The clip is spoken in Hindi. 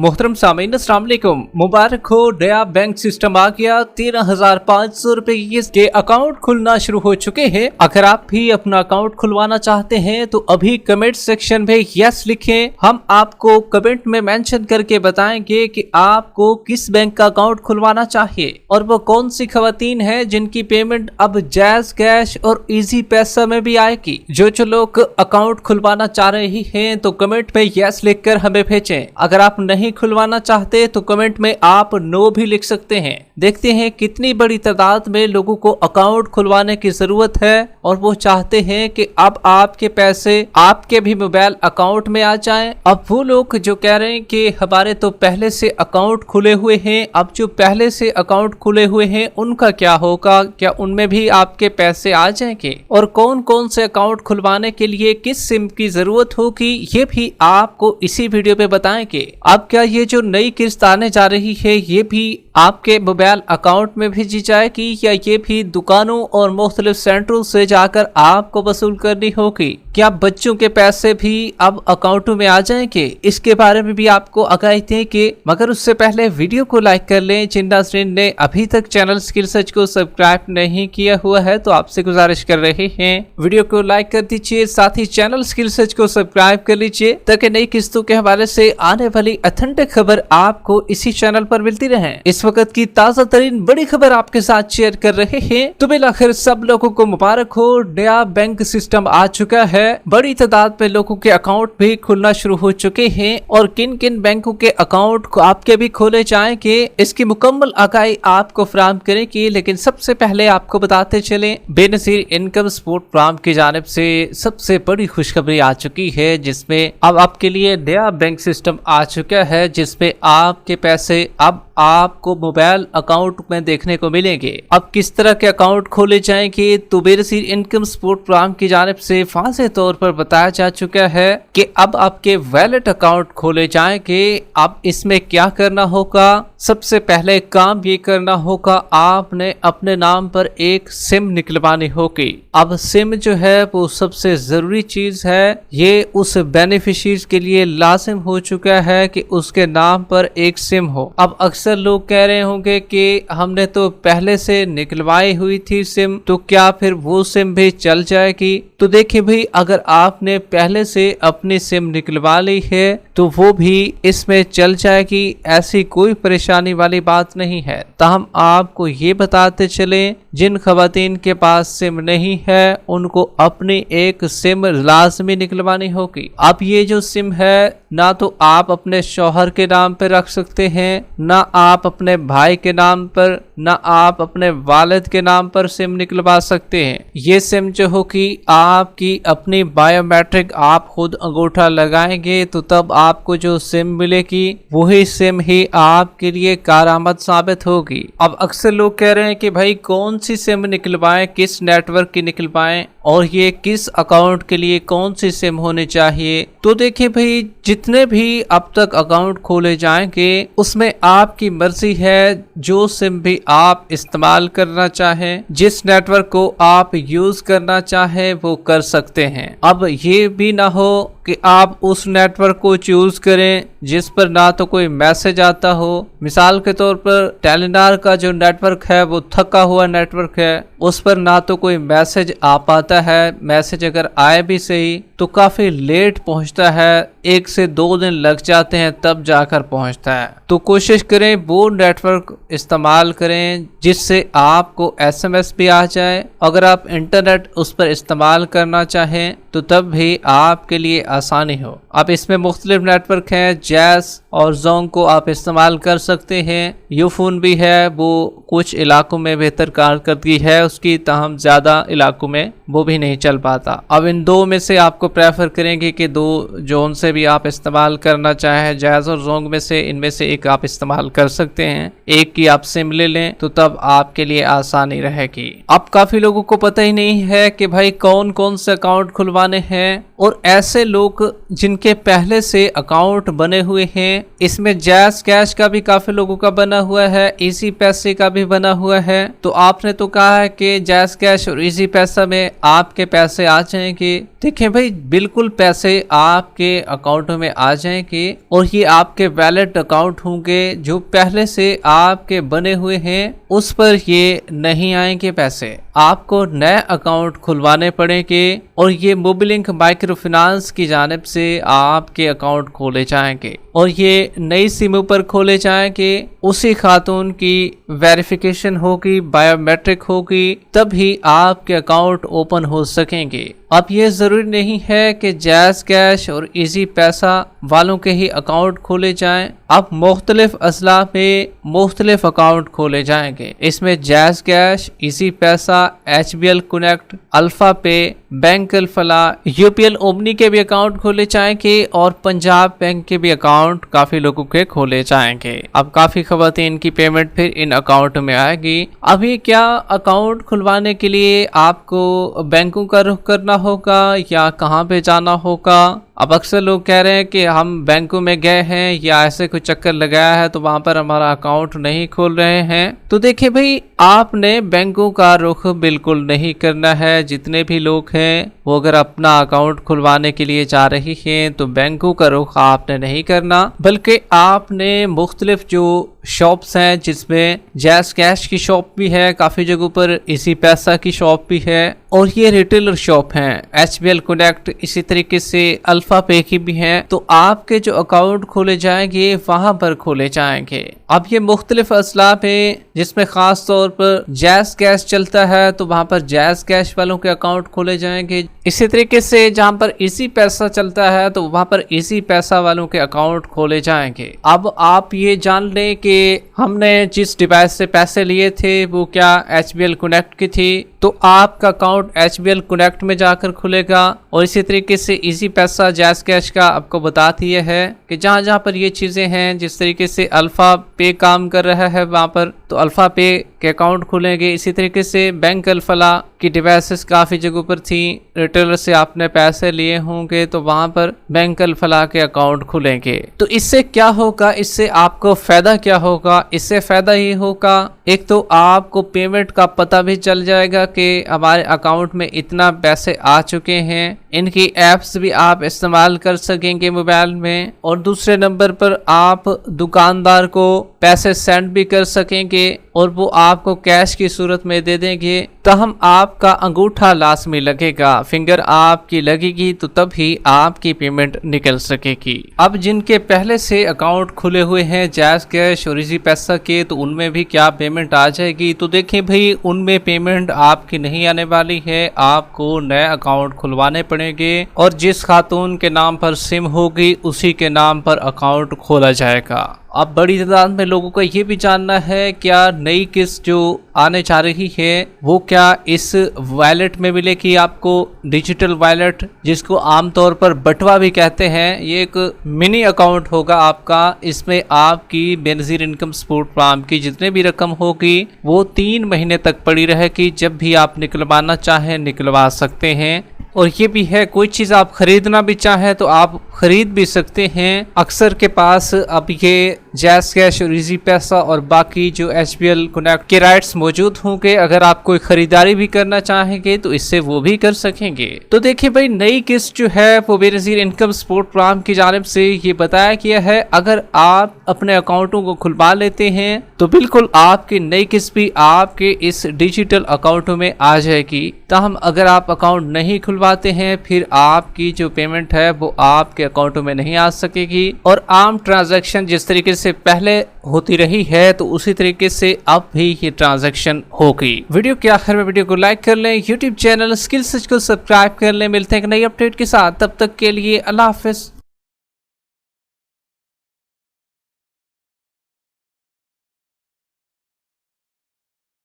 मोहतरम सामीन अस्सलाम वालेकुम। मुबारक हो, नया बैंक सिस्टम आ गया। 13,500 रुपए के अकाउंट खुलना शुरू हो चुके हैं। अगर आप भी अपना अकाउंट खुलवाना चाहते हैं तो अभी कमेंट सेक्शन में यस लिखें। हम आपको कमेंट में मेंशन करके बताएंगे कि आपको किस बैंक का अकाउंट खुलवाना चाहिए और वो कौन सी खवातीन है जिनकी पेमेंट अब जैज कैश और इजी पैसा में भी आएगी। जो लोग अकाउंट खुलवाना चाह रहे हैं तो कमेंट में यस लिखकर हमें भेजें। अगर आप नहीं खुलवाना चाहते तो कमेंट में आप नो भी लिख सकते हैं। देखते हैं कितनी बड़ी तादाद में लोगों को अकाउंट खुलवाने की जरूरत है और वो चाहते हैं कि अब आपके पैसे आपके भी मोबाइल अकाउंट में आ जाएं। अब वो लोग जो कह रहे हैं कि हमारे तो पहले से अकाउंट खुले हुए हैं, अब जो पहले से अकाउंट खुले हुए हैं उनका क्या होगा, क्या उनमें भी आपके पैसे आ जाएंगे और कौन कौन से अकाउंट खुलवाने के लिए किस सिम की जरूरत होगी, ये भी आपको इसी वीडियो पे बताएंगे। अब क्या ये जो नई किस्त आने जा रही है ये भी आपके मोबाइल अकाउंट में भेजी जाएगी या ये भी दुकानों और मुख्तलिफ सेंटरों से जाकर आपको वसूल करनी होगी? क्या बच्चों के पैसे भी अब अकाउंटों में आ जाएंगे? इसके बारे में भी आपको आगाही देंगे, मगर उससे पहले वीडियो को लाइक कर लें। जिन नाज़रीन ने अभी तक चैनल स्किल सर्च को सब्सक्राइब नहीं किया हुआ है तो आपसे गुजारिश कर रहे हैं वीडियो को लाइक कर दीजिए, साथ ही चैनल स्किल सर्च को सब्सक्राइब कर लीजिए ताकि नई किस्तों के हवाले से आने वाली ऑथेंटिक खबर आपको इसी चैनल पर मिलती रहे। इस वक्त की ताजा तरीन बड़ी खबर आपके साथ शेयर कर रहे हैं। तो बिलाखिर सब लोगों को मुबारक हो, नया बैंक सिस्टम आ चुका है। बड़ी तादाद में लोगों के अकाउंट भी खुलना शुरू हो चुके हैं और किन किन बैंकों के अकाउंट आपके भी खोले जाएंगे इसकी मुकम्मल आगाही आपको फराहम करेगी। लेकिन सबसे पहले आपको बताते चले, बेनजीर इनकम सपोर्ट प्रोग्राम की जानिब से सबसे बड़ी खुशखबरी आ चुकी है, जिसमें अब आपके लिए नया बैंक सिस्टम आ चुका है, जिसमें आपके पैसे अब आपको मोबाइल अकाउंट में देखने को मिलेंगे। अब किस तरह के अकाउंट खोले जाएंगे तो बेनजीर इनकम सपोर्ट प्रोग्राम की जानिब से वाज़ेह तौर पर बताया जा चुका है कि अब आपके वैलेट अकाउंट खोले जाएंगे। अब इसमें क्या करना होगा? सबसे पहले काम ये करना होगा, आपने अपने नाम पर एक सिम निकलवानी होगी। अब सिम जो है वो सबसे जरूरी चीज है, ये उस बेनिफिशियरी के लिए लाजिम हो चुका है कि उसके नाम पर एक सिम हो। अब अक्सर लोग कह रहे होंगे कि हमने तो पहले से निकलवाई हुई थी सिम, तो क्या फिर वो सिम भी चल जाएगी? तो देखिए भाई, अगर आपने पहले से अपनी सिम निकलवा ली है तो वो भी इसमें चल जाएगी, ऐसी कोई परेशानी वाली बात नहीं है। ताहम आपको ये बताते चले, जिन खवातीन के पास सिम नहीं है उनको अपनी एक सिम लाजमी निकलवानी होगी। अब ये जो सिम है ना तो आप अपने शौहर के नाम पर रख सकते हैं, ना आप अपने भाई के नाम पर, ना आप अपने वालिद के नाम पर सिम निकलवा सकते हैं। ये सिम जो होगी आपकी अपनी बायोमेट्रिक, आप खुद अंगूठा लगाएंगे तो तब आपको जो सिम मिलेगी वही सिम ही आपके लिए कारआमद साबित होगी। अब अक्सर लोग कह रहे हैं कि भाई कौन सी सिम निकलवाएं, किस नेटवर्क की निकलवाएं और ये किस अकाउंट के लिए कौन सी सिम होनी चाहिए। तो देखिए भाई, जितने भी अब तक अकाउंट खोले जाएंगे उसमें आपकी मर्जी है, जो सिम भी आप इस्तेमाल करना चाहें, जिस नेटवर्क को आप यूज करना चाहें वो कर सकते हैं। अब ये भी ना हो कि आप उस नेटवर्क को चूज करें जिस पर ना तो कोई मैसेज आता हो। मिसाल के तौर पर टेलीनॉर का जो नेटवर्क है वो थका हुआ नेटवर्क है, उस पर ना तो कोई मैसेज आ पाता है, मैसेज अगर आए भी सही तो काफी लेट पहुंचता है, 1 से 2 दिन लग जाते हैं तब जाकर पहुंचता है। तो कोशिश करें वो नेटवर्क इस्तेमाल करें जिससे आपको SMS भी आ जाए। अगर आप इंटरनेट उस पर इस्तेमाल करना चाहें तो तब भी आपके लिए आसानी हो। अब इसमें मुख्तलिफ नेटवर्क हैं, जैस और जोंग को आप इस्तेमाल कर सकते हैं। यूफोन भी है, वो कुछ इलाकों में बेहतर कारकर्दगी है उसकी, ताहम ज्यादा इलाकों में वो भी नहीं चल पाता। अब इन दो में से आपको प्रेफर करेंगे कि दो जोन से भी आप इस्तेमाल करना चाहें, जैज और जोंग में से इनमें से एक आप इस्तेमाल कर सकते हैं। एक की आप सिम ले लें तो तब आपके लिए आसानी रहेगी। अब काफी लोगों को पता ही नहीं है कि भाई कौन कौन से अकाउंट खुलवाने हैं और ऐसे लोग लोग जिनके पहले से अकाउंट बने हुए हैं, इसमें जैज़ कैश का भी काफी लोगों का बना हुआ है, इजी पैसे का भी बना हुआ है। तो आपने तो कहा है कि जैज़ कैश और इजी पैसा में आपके पैसे आ जाएंगे। देखिए भाई, बिल्कुल पैसे आपके अकाउंट में आ जाएंगे और ये आपके वैलेट अकाउंट होंगे जो पहले से आपके बने हुए हैं, उस पर ये नहीं आएंगे पैसे। आपको नए अकाउंट खुलवाने पड़ेंगे और ये मोबिलिंक माइक्रो फाइनेंस की जानिब से आपके अकाउंट खोले जाएंगे और ये नई सिम पर खोले जाएंगे। उसी खातून की वेरिफिकेशन होगी, बायोमेट्रिक होगी, तभी आपके अकाउंट ओपन हो सकेंगे। अब ये जरूरी नहीं है कि जैज़ कैश और इजी पैसा वालों के ही अकाउंट खोले जाएं। अब मुख्तलिफ अजला में मुख्तलिफ अकाउंट खोले जाएंगे। इसमें जैज़ कैश, इजी पैसा, HBL कनेक्ट, अल्फा पे, बैंक अल-फलाह, UPL ओमनी के भी अकाउंट खोले जाएंगे और पंजाब बैंक के भी अकाउंट काफी लोगों के खोले जाएंगे। अब काफी खवातीन की पेमेंट फिर इन अकाउंट में आएगी। अभी क्या अकाउंट खुलवाने के लिए आपको बैंकों का रुख करना होगा या कहाँ पे जाना होगा? अब अक्सर लोग कह रहे हैं कि हम बैंकों में गए हैं या ऐसे कोई चक्कर लगाया है तो वहां पर हमारा अकाउंट नहीं खोल रहे हैं। तो देखिए भाई, आपने बैंकों का रुख बिल्कुल नहीं करना है। जितने भी लोग हैं वो अगर अपना अकाउंट खुलवाने के लिए जा रही हैं तो बैंकों का रुख आपने नहीं करना, बल्कि आपने मुख्तलिफ जो शॉप्स हैं जिसमें जैज़ कैश की शॉप भी है, काफी जगहों पर इसी पैसा की शॉप भी है और ये रिटेलर शॉप हैं, HBL कनेक्ट, इसी तरीके से अल्फा पे की भी हैं। तो आपके जो अकाउंट खोले जाएंगे वहां पर खोले जाएंगे। अब ये मुख्तलिफ असला पे जिसमें खास तौर पर जैज़ कैश चलता है तो वहां पर जैज़ कैश वालों के अकाउंट खोले जाएंगे। इसी तरीके से जहां पर इसी पैसा चलता है तो वहां पर इसी पैसा वालों के अकाउंट खोले जाएंगे। अब आप ये जान लें कि हमने जिस डिवाइस से पैसे लिए थे वो क्या HBL कनेक्ट की थी, तो आपका अकाउंट HBL कनेक्ट में जाकर खुलेगा। और इसी तरीके से इजी पैसा, जैज़ कैश का आपको बता दिया है कि जहां जहां पर ये चीजें हैं, जिस तरीके से अल्फा पे काम कर रहा है वहां पर तो अल्फा पे के अकाउंट खुलेंगे। इसी तरीके से बैंक अल-फलाह की डिवाइसेस काफी जगहों पर थी, रिटेलर से आपने पैसे लिए होंगे तो वहां पर बैंक अल-फलाह के अकाउंट खुलेंगे। तो इससे क्या होगा, इससे आपको फायदा क्या होगा? इससे फायदा ये होगा, एक तो आपको पेमेंट का पता भी चल जाएगा कि हमारे अकाउंट में इतना पैसे आ चुके हैं। इनकी एप्स भी आप इस्तेमाल कर सकेंगे मोबाइल में। और दूसरे नंबर पर आप दुकानदार को पैसे सेंड भी कर सकेंगे और वो आपको कैश की सूरत में दे देंगे। तहम आपका अंगूठा लाजमी लगेगा, फिंगर आपकी लगेगी तो तभी आपकी पेमेंट निकल सकेगी। अब जिनके पहले से अकाउंट खुले हुए हैं जैज़ कैश और इजी पैसा के, तो उनमें भी क्या पेमेंट आ जाएगी? तो देखें भाई, उनमें पेमेंट आपकी नहीं आने वाली है। आपको नए अकाउंट खुलवाने पड़ेंगे और जिस खातून के नाम पर सिम होगी उसी के नाम पर अकाउंट खोला जाएगा। अब बड़ी तादाद में लोगों को ये भी जानना है क्या नई किस्त जो आने जा रही है वो क्या इस वॉलेट में मिलेगी आपको? डिजिटल वॉलेट, जिसको आमतौर पर बटवा भी कहते हैं, ये एक मिनी अकाउंट होगा आपका। इसमें आपकी बेनजीर इनकम सपोर्ट प्लान की जितने भी रकम होगी वो 3 महीने तक पड़ी रहेगी। जब भी आप निकलवाना चाहें निकलवा सकते हैं। और ये भी है, कोई चीज़ आप खरीदना भी चाहें तो आप खरीद भी सकते हैं। अक्सर के पास अब ये जैज़ कैश और इजी पैसा और बाकी जो HBL कनेक्ट के राइट्स मौजूद होंगे। अगर आप कोई खरीदारी भी करना चाहेंगे तो इससे वो भी कर सकेंगे। तो देखिए भाई, नई किस्त जो है वो बेनजीर इनकम सपोर्ट प्लान की जानिब से ये बताया गया है, अगर आप अपने अकाउंटों को खुलवा लेते हैं तो बिल्कुल आपकी नई किस्त भी आपके इस डिजिटल अकाउंटों में आ जाएगी। ताहम अगर आप अकाउंट नहीं खुलवाते हैं फिर आपकी जो पेमेंट है वो आपके अकाउंटों में नहीं आ सकेगी। और आम ट्रांजैक्शन जिस तरीके से पहले होती रही है तो उसी तरीके से अब भी ये ट्रांजैक्शन होगी। वीडियो के आखिर में वीडियो को लाइक कर लें, यूट्यूब चैनल स्किल सर्च को सब्सक्राइब कर लें। मिलते हैं एक नई अपडेट के साथ, तब तक के लिए अल्लाह हाफिज।